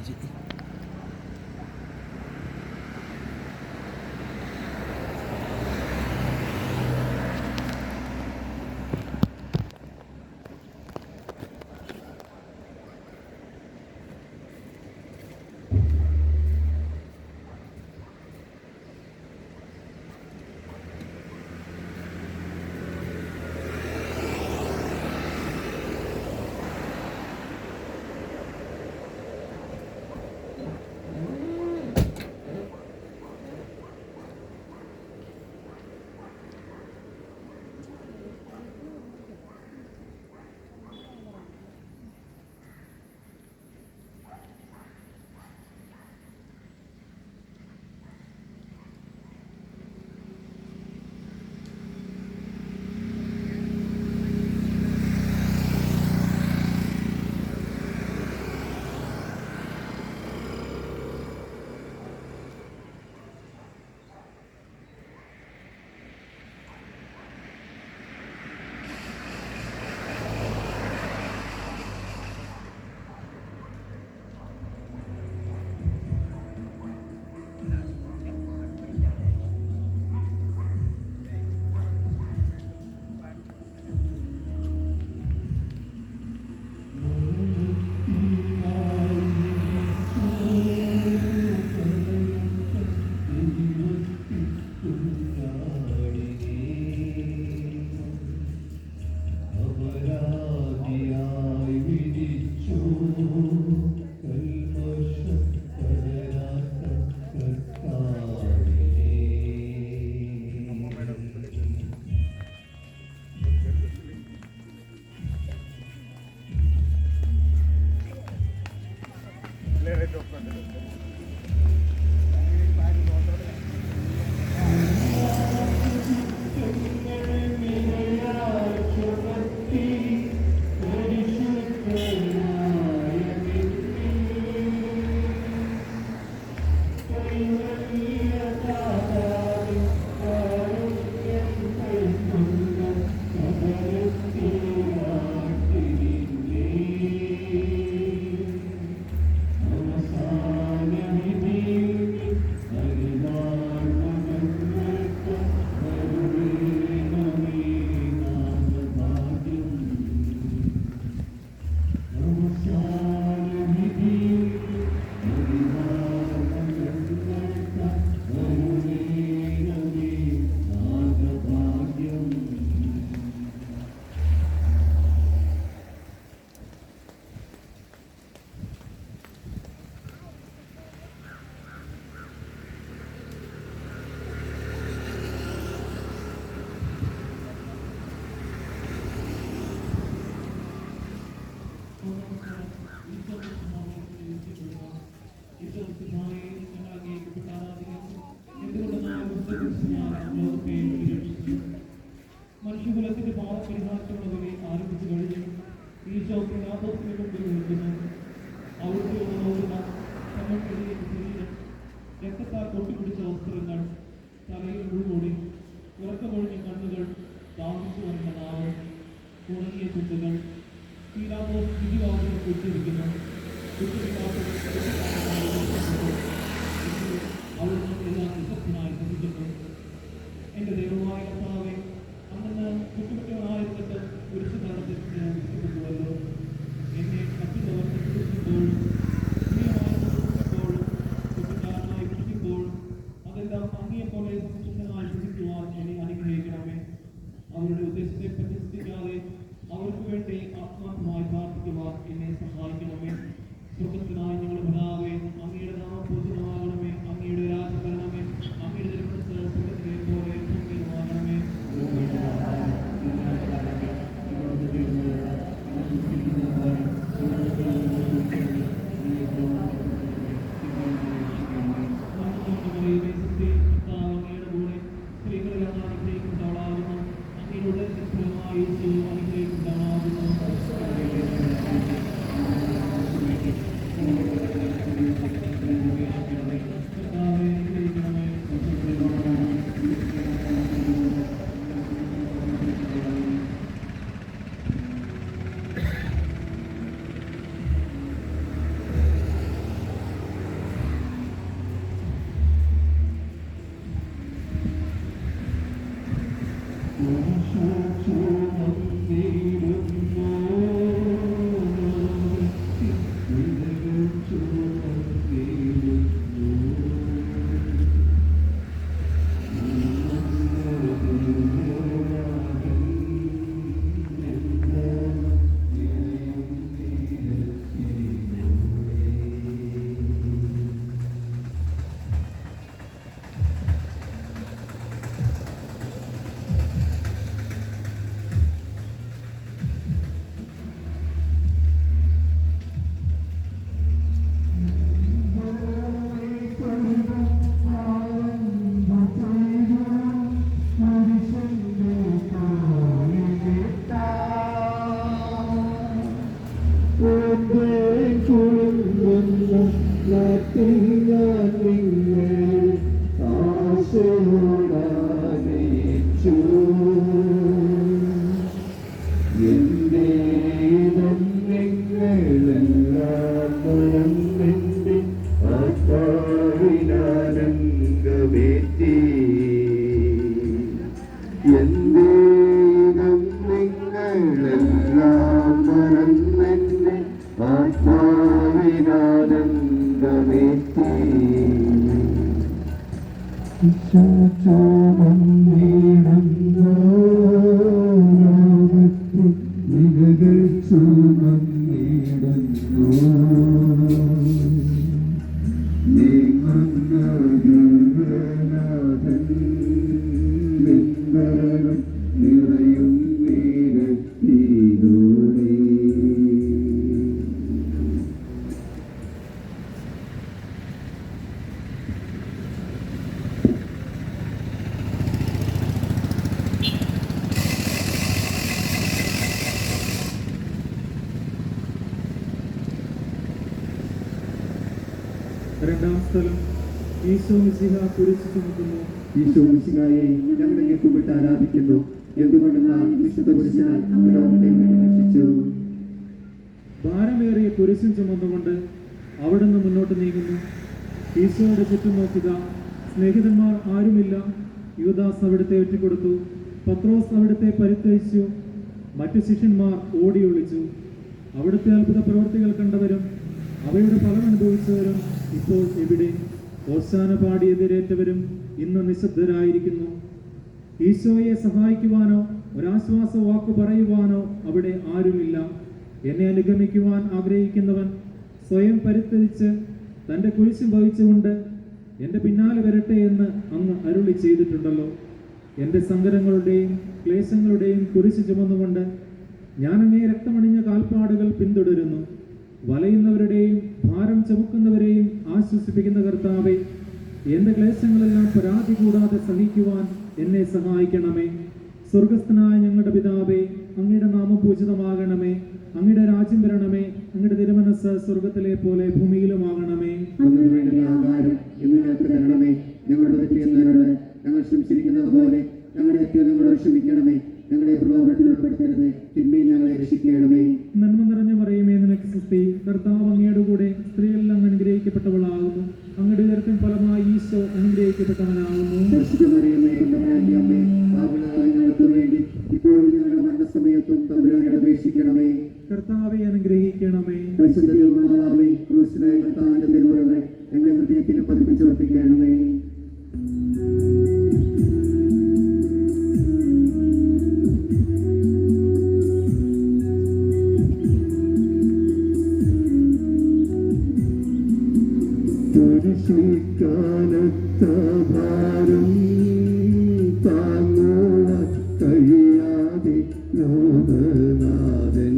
രുചി. മനുഷ്യകുലത്തിന്റെ പാപപരിഹാരത്തിനുള്ളവരെ ആരംഭിച്ചു കഴിഞ്ഞു. ഈശോ പ്രയാസത്തിന് മുമ്പിൽ നിൽക്കുന്നു. അവിടുത്തെ നോക്കുന്ന തങ്ങൾക്കെതിരെ ശരീരം, രക്തത്താൽ കൊട്ടിപ്പിടിച്ച വസ്ത്രങ്ങൾ, തലയിൽ മുഴുകൂടി, ഉറക്കമൊഴിഞ്ഞ കണ്ണുകൾ, താമസിച്ചു വന്ന നാവ്, ഉണങ്ങിയ ചുണ്ടുകൾ, പീലാത്തോസ് വിധിവാദം ഉച്ചരിക്കുന്നു. അവിടുന്ന് എല്ലാം നിശബ്ദനായി ശ്രമിക്കുന്നു. എന്റെ ദൈവമായ കർത്താവേ, അന്ന് കുറ്റമറ്റവനായിരുന്നിട്ട് കുരിശ് മരണത്തിൽ ഞാൻ വിശ്വസിക്കുന്നുവല്ലോ. എന്നെ മറ്റുള്ളവർ കുറ്റപ്പെടുത്തുമ്പോഴും കുറ്റക്കാരനായി വിളിക്കുമ്പോഴും അതെല്ലാം അങ്ങയെപ്പോലെ സന്തുഷ്ടനായി വിളിക്കുവാൻ എന്നെ അനുഗ്രഹിക്കണമേ. അവരുടെ ഉദ്ദേശത്തെ പരിഹസിക്കാതെ അവർക്ക് വേണ്ടി ആത്മാർത്ഥമായി പ്രാർത്ഥിക്കുവാൻ എന്നെ സഹായിക്കണമേ. സ്വർഗത്തിനായി ഞങ്ങളുടെ പിതാവേ, അങ്ങയുടെ നാമം പൂജിതമാകണമേ. അങ്ങയുടെ രാജ്യം വരണമേ. അങ്ങയുടെ തിരുമനസ്സ് സ്വർഗത്തിലെ പോലെ ഭൂമിയിലുമാകണമേ. അങ്ങയുടെ കൂടെ സ്ത്രീകളെല്ലാം അനുഗ്രഹിക്കുന്നവളാകുന്നു. അങ്ങയുടെ ഫലമായി അനുഗ്രഹിക്കുന്നവളാകുന്നു. രണ്ടാം സ്ഥലം ഈശോ മിശിഹ കുരിശ് ചുമക്കുന്നു. ഈശോ മിശിഹായെ ഞങ്ങളെ കേൾക്കുമ്പോൾ ആരാധിക്കുന്നു. എന്തുകൊണ്ടെന്നാൽ വിശുദ്ധ കുരിശിനാൽ ലോകത്തെ രക്ഷിച്ചു. ഭാരമേറിയ കുരിശും ചുമന്നുകൊണ്ട് അവിടുന്ന് മുന്നോട്ട് നീങ്ങുന്നു. ഈശോയുടെ ചുറ്റും നോക്കുക. സ്നേഹിതന്മാർ ആരുമില്ല. യൂദാസ് അവിടുത്തെ ഒറ്റിക്കൊടുത്തു. പത്രോസ് അവിടുത്തെ പരിത്യജിച്ചു. മറ്റു ശിഷ്യന്മാർ ഓടി ഒളിച്ചു. അവിടുത്തെ അത്ഭുത പ്രവൃത്തികൾ കണ്ടവരും അവയുടെ ഫലം അനുഭവിച്ചവരും ഇപ്പോൾ എവിടെ? ഓശാന പാടി എതിരേറ്റവരും ഇന്ന് നിശബ്ദരായിരിക്കുന്നു. ഈശോയെ സഹായിക്കുവാനോ ഒരാശ്വാസ വാക്കു പറയുവാനോ അവിടെ ആരുമില്ല. എന്നെ അനുഗമിക്കുവാൻ ആഗ്രഹിക്കുന്നവൻ സ്വയം പരിത്യജിച്ച് തൻ്റെ കുരിശും വഹിച്ചുകൊണ്ട് എൻ്റെ പിന്നാലെ വരട്ടെ എന്ന് അങ്ങ് അരുളി ചെയ്തിട്ടുണ്ടല്ലോ. എൻ്റെ സങ്കടങ്ങളുടെയും ക്ലേശങ്ങളുടെയും കുരിശ് ചുമന്നുകൊണ്ട് ഞാൻ അങ്ങേ രക്തമണിഞ്ഞ കാൽപ്പാടുകൾ പിന്തുടരുന്നു. വലയുന്നവരുടെയും ഭാരം ചുമക്കുന്നവരെയും ആശ്വസിപ്പിക്കുന്ന കർത്താവേ, എൻ്റെ ക്ലേശങ്ങളെല്ലാം പരാതി കൂടാതെ സഹിക്കുവാൻ എന്നെ സഹായിക്കണമേ. സ്വർഗസ്ഥനായ ഞങ്ങളുടെ പിതാവേ, അങ്ങയുടെ നാമം പൂജിതമാകണമേ. അങ്ങയുടെ രാജ്യം വരണമേ. അങ്ങയുടെ തിരുമനസ്സ് സ്വർഗത്തിലെ പോലെ ഭൂമിയിലുമാകണമേ. ഞങ്ങളുടെ തെറ്റിയുന്നവരോട് ഞങ്ങൾ ക്ഷമിച്ചിരിക്കുന്നത് പോലെ ഞങ്ങളുടെ തെറ്റുകളോട് ക്ഷമിക്കണമേ. ഞങ്ങളെ പ്രലോഭനത്തിൽ ഉൾപ്പെടുത്തരുത്, തിന്മയിൽ ഞങ്ങളെ രക്ഷിക്കണമേ. നന്മ നിറഞ്ഞ മറിയമേ, നിനക്ക് സ്തുതി. കർത്താവ് അങ്ങയുടെ കൂടെ സ്ത്രീകളിൽ അങ്ങ് അനുഗ്രഹിക്കപ്പെട്ടവളാകുന്നു. അങ്ങയുടെ ഉദരത്തിൻ ഫലമായി ഈശോ അനുഗ്രഹിക്കപ്പെട്ടവനാകുന്നു. ഞങ്ങൾക്ക് വേണ്ടി ഇപ്പോഴും ഞങ്ങളുടെ മരണസമയത്തും തമ്പുരാനോട് അപേക്ഷിക്കണമേ. കർത്താവെ അനുഗ്രഹിക്കണമേ. എന്റെ ഹൃദയത്തിലും പതിപ്പിച്ചുറപ്പിക്കണമേ. കാലത്ത ഭാരം താങ്ങുവാൻ കഴിയാതെ ലോകനാഥൻ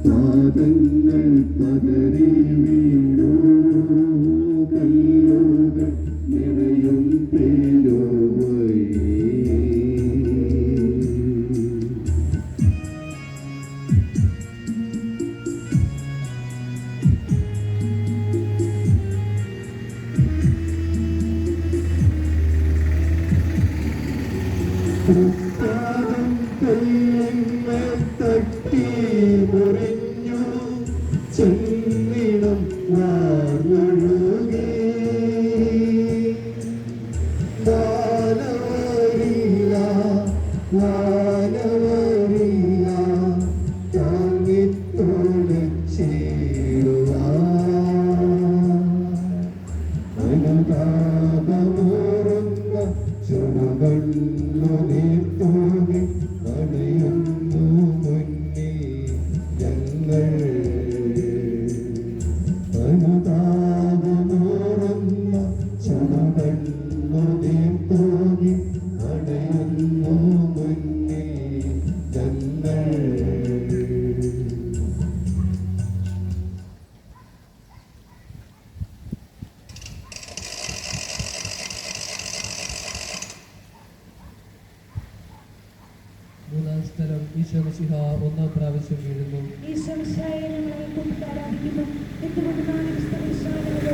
പാദങ്ങൾ പതറി വീണു. കല്ലുകൾ നിറയും പേരോ വഴി. തട്ടി മുറിഞ്ഞു ചെന്നിടം വാർന്നൊഴുകി. വാനവരില്ല വാനവരില്ല താങ്ങിത്തോളി ചേരുവാൻ. അനുതാപമൂറുന്ന ചുടുകണ്ണു നീർത്തൂകി അണയുന്നു മുന്നേ ഞങ്ങൾ. അനുതാപമൂറുന്ന ചുടുകണ്ണു നീർത്തൂകി അണയുന്നു മുന്നേ ഞങ്ങൾ. മൂന്നാം സ്ഥലം ഈശോ മിശിഹ ഒന്നാം പ്രാവശ്യം വീഴുന്നു. ഈശോ മിശിഹായെ ഞങ്ങളെ കുറിച്ച് ആരാധിക്കുന്നു. എന്തുകൊണ്ടെന്നാൽ വിശുദ്ധ മിശിഹായുടെ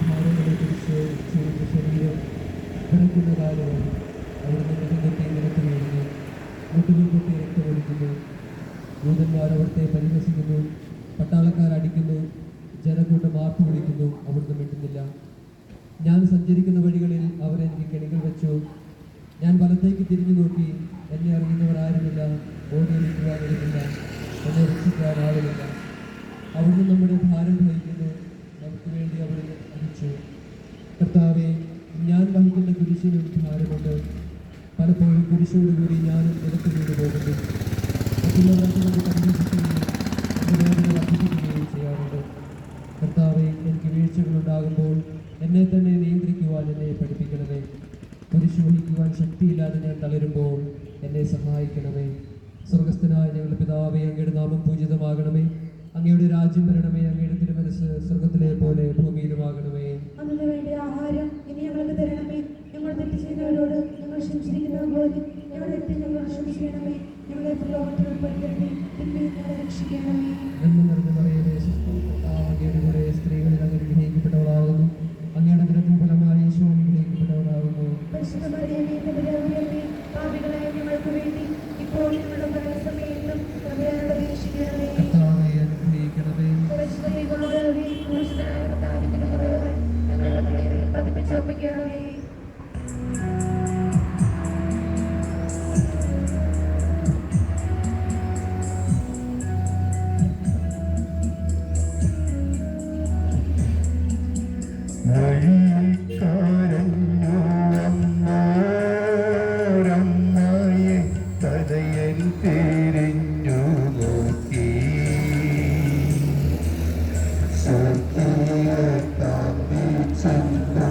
ഭാരങ്ങളെ കുറിച്ച് ചെയ്ത ശരീരം ധരിക്കുന്ന കാലവും അവിടെ ദൂതന്മാർ അവിടുത്തെ പരിഹസിക്കുന്നു, പട്ടാളക്കാർ അടിക്കുന്നു, ജനക്കൂട്ടം ആർപ്പു വിളിക്കുന്നു, അവിടുന്ന് മിണ്ടുന്നില്ല. ഞാൻ സഞ്ചരിക്കുന്ന വഴികളിൽ അവർ എനിക്ക് കെണികൾ വെച്ചു. ഞാൻ വലത്തേക്ക് തിരിഞ്ഞു നോക്കി, എന്നെ അറിയുന്നവർ ആരുമില്ല, ഓടിയെടുക്കുവാനില്ല, എന്നെ രക്ഷിക്കാൻ ആളുമില്ല. അവിടുന്ന് നമ്മുടെ ഭാരം വഹിക്കുന്നു, നമുക്ക് വേണ്ടി അവിടുന്ന് അടിച്ചു. കർത്താവെ, ഞാൻ വഹിക്കുന്ന കുരിശിനും ഭാരമുണ്ട്. പലപ്പോഴും കുരിശോടുകൂടി ഞാനും ഇടത്തു വീണ് പോകുന്നു. മറ്റുള്ളവർക്ക് കൊണ്ട് പരിഹസിക്കുകയും എൻ്റെ വേദന വർദ്ധിപ്പിക്കുകയും ചെയ്യാറുണ്ട്. കർത്താവെ, എനിക്ക് വീഴ്ചകളുണ്ടാകുമ്പോൾ എന്നെ തന്നെ നിയന്ത്രിക്കുവാൻ എന്നെ പഠിപ്പിക്കണമേ. കുരിശ് വഹിക്കുവാൻ ശക്തിയില്ലാതെ ഞാൻ തളരുമ്പോൾ എന്നെ സഹായിക്കണമേ. സ്വർഗസ്ഥനായ ഞങ്ങളുടെ പിതാവേ, അങ്ങയുടെ നാമം പൂജിതമാകണമേ. അങ്ങയുടെ രാജ്യം വരണമേ. അങ്ങയുടെ തിരുമനസ്സ് സ്വർഗത്തിലെ പോലെ ഭൂമിയിലുമാകണമേ. അന്നു വേണ്ട ആഹാരം ഇനി ഞങ്ങൾക്ക് തരണമേ. ഞങ്ങൾ തെറ്റ് ചെയ്യുന്നവരോട് ഞങ്ങൾ ക്ഷമിച്ചിരിക്കുന്നത് പോലെ ഞങ്ങളുടെ തെറ്റ് ഞങ്ങൾ ക്ഷമിക്കണമേ. ഞങ്ങളെ പ്രലോഭനത്തിൽ ഉൾപ്പെടുത്തരുതേ, തിന്മയിൽ ഞങ്ങളെ രക്ഷിക്കണമേ. നന്മ നിറഞ്ഞ മറിയമേ, സ്വസ്തി, കർത്താവ് അങ്ങയുടെ കൂടെ സ്ത്രീകളിൽ അങ്ങ് അനുഗ്രഹിക്കപ്പെട്ടവളാകുന്നു. അങ്ങയുടെ ഉദരത്തിൻ ഫലമായി യേശു അനുഗ്രഹിക്കപ്പെട്ടവളാകുന്നു. പരിശുദ്ധ മറിയമേ, തമ്പുരാന്റമ്മേ, പാപികളായ ഞങ്ങൾക്ക് വേണ്ടി ഇപ്പോൾ ഞങ്ങളുടെ മരണസമയത്തും തമ്പുരാനോട് അപേക്ഷിക്കണമേ. കർത്താവേ, അനുഗ്രഹിക്കണമേ. പതിപ്പിച്ചോപ്പിക്കണമേ. ോരമ്മയെ തലയൻ തിരിഞ്ഞു നോക്കി സ്വർഗീയ താമ്പി ചെന്നു